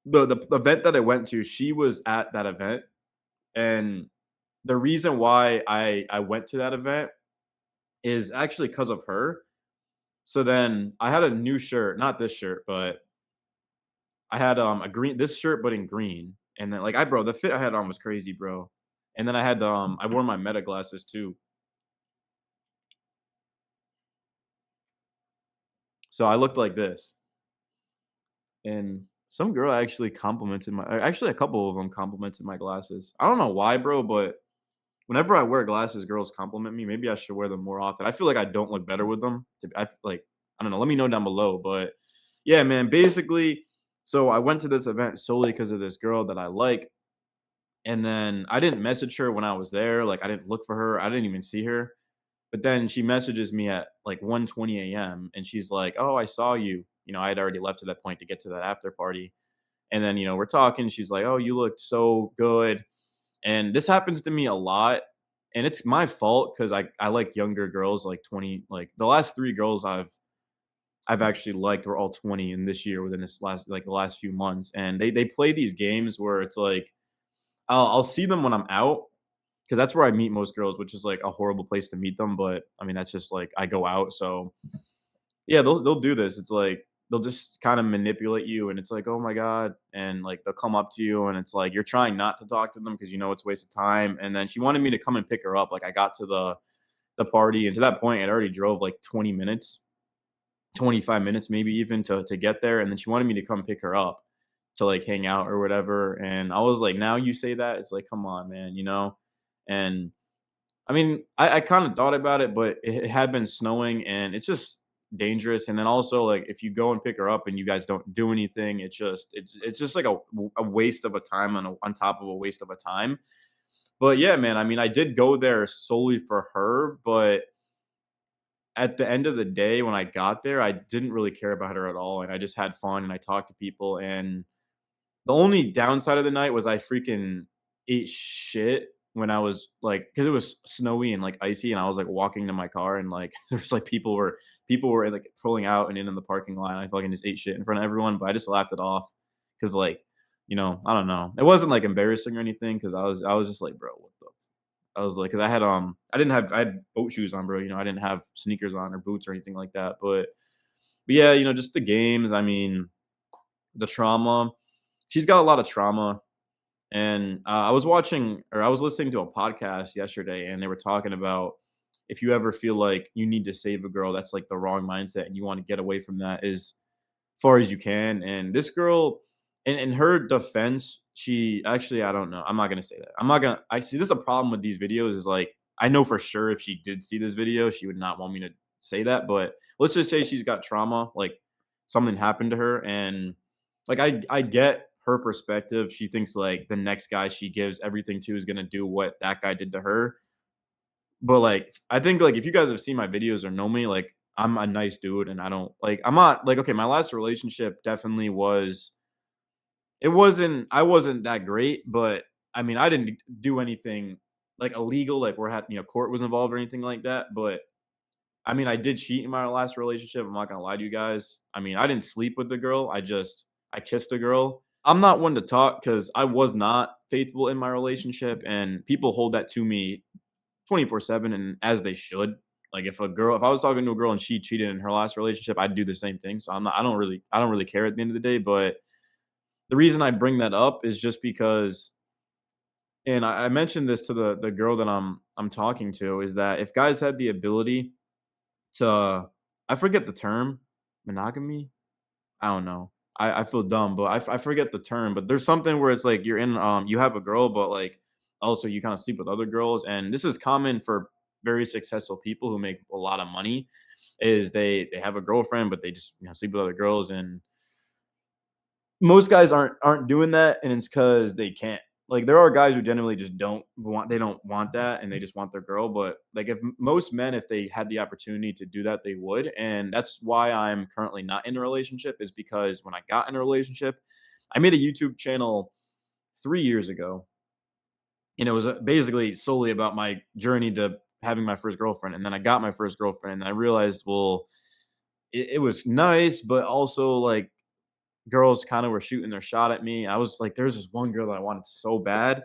the event that I went to, she was at that event, and the reason why I went to that event is actually because of her. So then I had a new shirt, not this shirt, but I had a green this shirt but in green. And then like I bro, the fit I had on was crazy, bro. And then I had I wore my Meta glasses too. So I looked like this. And some girl actually complimented my actually a couple of them complimented my glasses. I don't know why, bro, but whenever I wear glasses, girls compliment me. Maybe I should wear them more often. I feel like I don't look better with them. Like I don't know. Let me know down below. But yeah, man. Basically, so I went to this event solely because of this girl that I like, and then I didn't message her when I was there. Like I didn't look for her. I didn't even see her. But then she messages me at like 1:20 a.m. and she's like, "Oh, I saw you." I had already left at that point to get to that after party. And then, we're talking. She's like, "Oh, you looked so good." And this happens to me a lot. And it's my fault because I like younger girls, like 20. Like the last three girls I've actually liked were all 20 in this year within this last like the last few months. And they play these games where it's like I'll see them when I'm out because that's where I meet most girls, which is like a horrible place to meet them. But I mean, that's just like I go out. So yeah, they'll do this. It's like they'll just kind of manipulate you, and it's like, oh my god, and like they'll come up to you, and it's like you're trying not to talk to them because it's a waste of time. And then she wanted me to come and pick her up. Like I got to the party, and to that point, I'd already drove like 20 minutes, 25 minutes, maybe even to get there. And then she wanted me to come pick her up to like hang out or whatever. And I was like, now you say that, it's like, come on, man. And I mean, I kind of thought about it, but it had been snowing and it's just dangerous. And then also, like, if you go and pick her up and you guys don't do anything, it's just like a waste of a time on top of a waste of a time. But yeah, man, I mean, I did go there solely for her, but at the end of the day, when I got there, I didn't really care about her at all, and I just had fun and I talked to people. And the only downside of the night was I freaking ate shit when I was like, because it was snowy and like icy, and I was like walking to my car, and like there's like people were like pulling out and in the parking lot. And I fucking just ate shit in front of everyone, but I just laughed it off because like I don't know, it wasn't like embarrassing or anything because I was just like, bro, what the. I was like, because I had boat shoes on, bro. I didn't have sneakers on or boots or anything like that. But yeah, just the games. I mean, the trauma. She's got a lot of trauma. And I was listening to a podcast yesterday, and they were talking about if you ever feel like you need to save a girl, that's like the wrong mindset, and you want to get away from that as far as you can. And this girl, in her defense, she actually, I don't know. I'm not gonna say that. I'm not gonna. I see this is a problem with these videos. Is like I know for sure if she did see this video, she would not want me to say that. But let's just say she's got trauma, like something happened to her, and like I get her perspective. She thinks like the next guy she gives everything to is gonna do what that guy did to her. But like I think like if you guys have seen my videos or know me, like I'm a nice dude and I don't like I'm not like okay, my last relationship definitely was I wasn't that great, but I mean I didn't do anything like illegal, like where had court was involved or anything like that. But I mean I did cheat in my last relationship. I'm not gonna lie to you guys. I mean I didn't sleep with the girl. I kissed a girl. I'm not one to talk because I was not faithful in my relationship, and people hold that to me 24/7, and as they should. Like if I was talking to a girl and she cheated in her last relationship, I'd do the same thing. So I don't really care at the end of the day. But the reason I bring that up is just because, and I mentioned this to the girl that I'm talking to, is that if guys had the ability to, I forget the term, monogamy. I don't know. I feel dumb, but I forget the term. But there's something where it's like you have a girl, but like also you kind of sleep with other girls, and this is common for very successful people who make a lot of money. Is they have a girlfriend, but they just sleep with other girls, and most guys aren't doing that, and it's because they can't. Like there are guys who generally just don't want that, and they just want their girl. But like most men, if they had the opportunity to do that, they would. And that's why I'm currently not in a relationship, is because when I got in a relationship, I made a YouTube channel 3 years ago, and it was basically solely about my journey to having my first girlfriend. And then I got my first girlfriend, and I realized, well, it was nice, but also like girls kind of were shooting their shot at me. I was like, there's this one girl that I wanted so bad.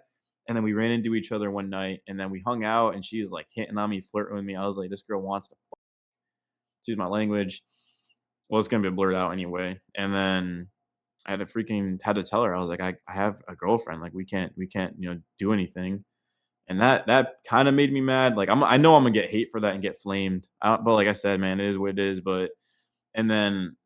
And then we ran into each other one night and then we hung out and she was like hitting on me, flirting with me. I was like, this girl wants to excuse my language. Well, it's gonna be blurred out anyway. And then I had to tell her, I was like, I have a girlfriend. Like we can't, do anything. And that kind of made me mad. Like I know I'm gonna get hate for that and get flamed. But like I said, man, it is what it is. But and then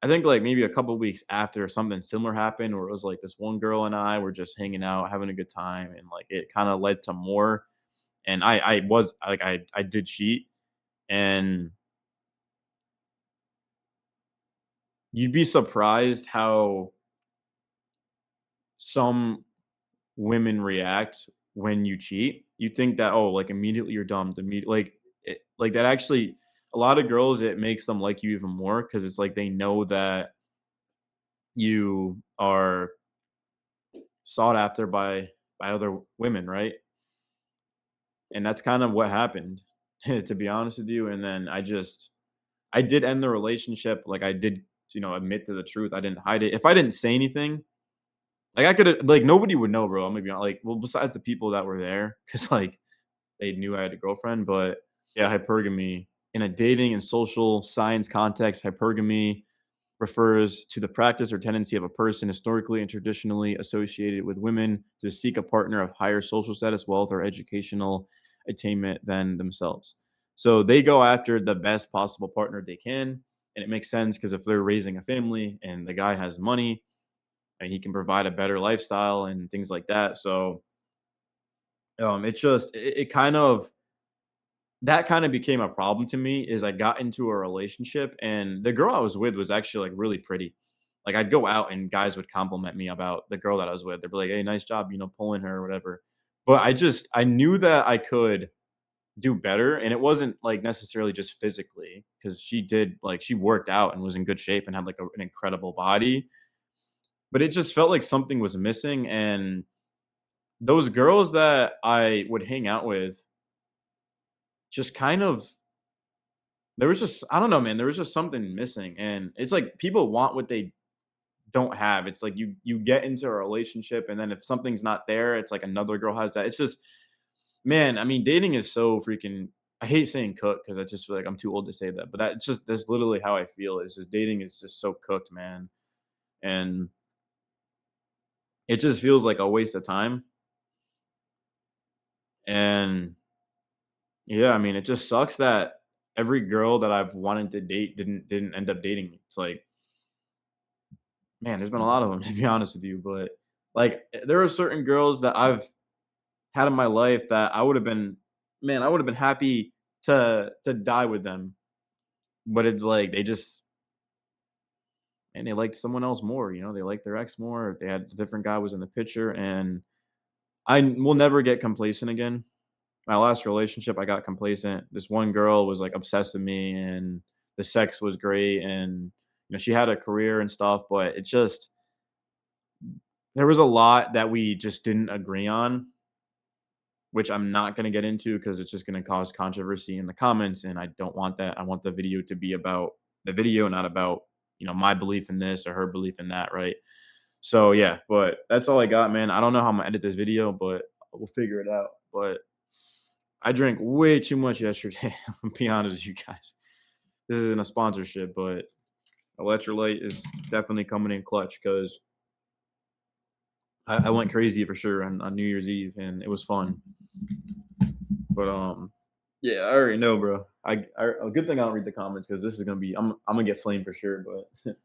I think like maybe a couple weeks after something similar happened where it was like this one girl and I were just hanging out, having a good time, and like it kind of led to more. And I was like I did cheat, and you'd be surprised how some women react when you cheat. You think that, oh, like immediately you're dumb. Like that actually a lot of girls it makes them like you even more because it's like they know that you are sought after by other women, right? And that's kind of what happened, to be honest with you. And then I did end the relationship. Like I did, admit to the truth. I didn't hide it. If I didn't say anything, like I could have, like nobody would know, bro. I'm gonna be like, well, besides the people that were there, because like they knew I had a girlfriend. But yeah, hypergamy in a dating and social science context, hypergamy refers to the practice or tendency of a person historically and traditionally associated with women to seek a partner of higher social status, wealth, or educational attainment than themselves. So they go after the best possible partner they can. And it makes sense because if they're raising a family and the guy has money and he can provide a better lifestyle and things like that. So it kind of that kind of became a problem to me is I got into a relationship and the girl I was with was actually like really pretty. Like I'd go out and guys would compliment me about the girl that I was with. They'd be like, "Hey, nice job, pulling her or whatever." But I knew that I could do better and it wasn't like necessarily just physically because she worked out and was in good shape and had like an incredible body, but it just felt like something was missing and those girls that I would hang out with just kind of there was just I don't know, man, there was just something missing, and it's like people want what they don't have. It's like you get into a relationship, and then if something's not there, it's like another girl has that. It's just man, I mean, dating is so freaking I hate saying cook because I just feel like I'm too old to say that, but that's literally how I feel. It's just dating is just so cooked, man, and it just feels like a waste of time. And yeah, I mean, it just sucks that every girl that I've wanted to date didn't end up dating me. It's like man, there's been a lot of them to be honest with you, but like there are certain girls that I've had in my life that I would have been man, I would have been happy to die with them. But it's like they just and they liked someone else more, they liked their ex more. They had a different guy was in the picture and I will never get complacent again. My last relationship, I got complacent. This one girl was like obsessed with me and the sex was great and she had a career and stuff, but it just there was a lot that we just didn't agree on, which I'm not going to get into because it's just going to cause controversy in the comments. And I don't want that. I want the video to be about the video, not about, my belief in this or her belief in that. Right. So, yeah, but that's all I got, man. I don't know how I'm going to edit this video, but we'll figure it out. But I drank way too much yesterday. I'll be honest with you guys. This isn't a sponsorship, but Electrolyte is definitely coming in clutch because I went crazy for sure on New Year's Eve and it was fun. But yeah, I already know, bro. A good thing I don't read the comments because this is gonna be I'm gonna get flamed for sure. But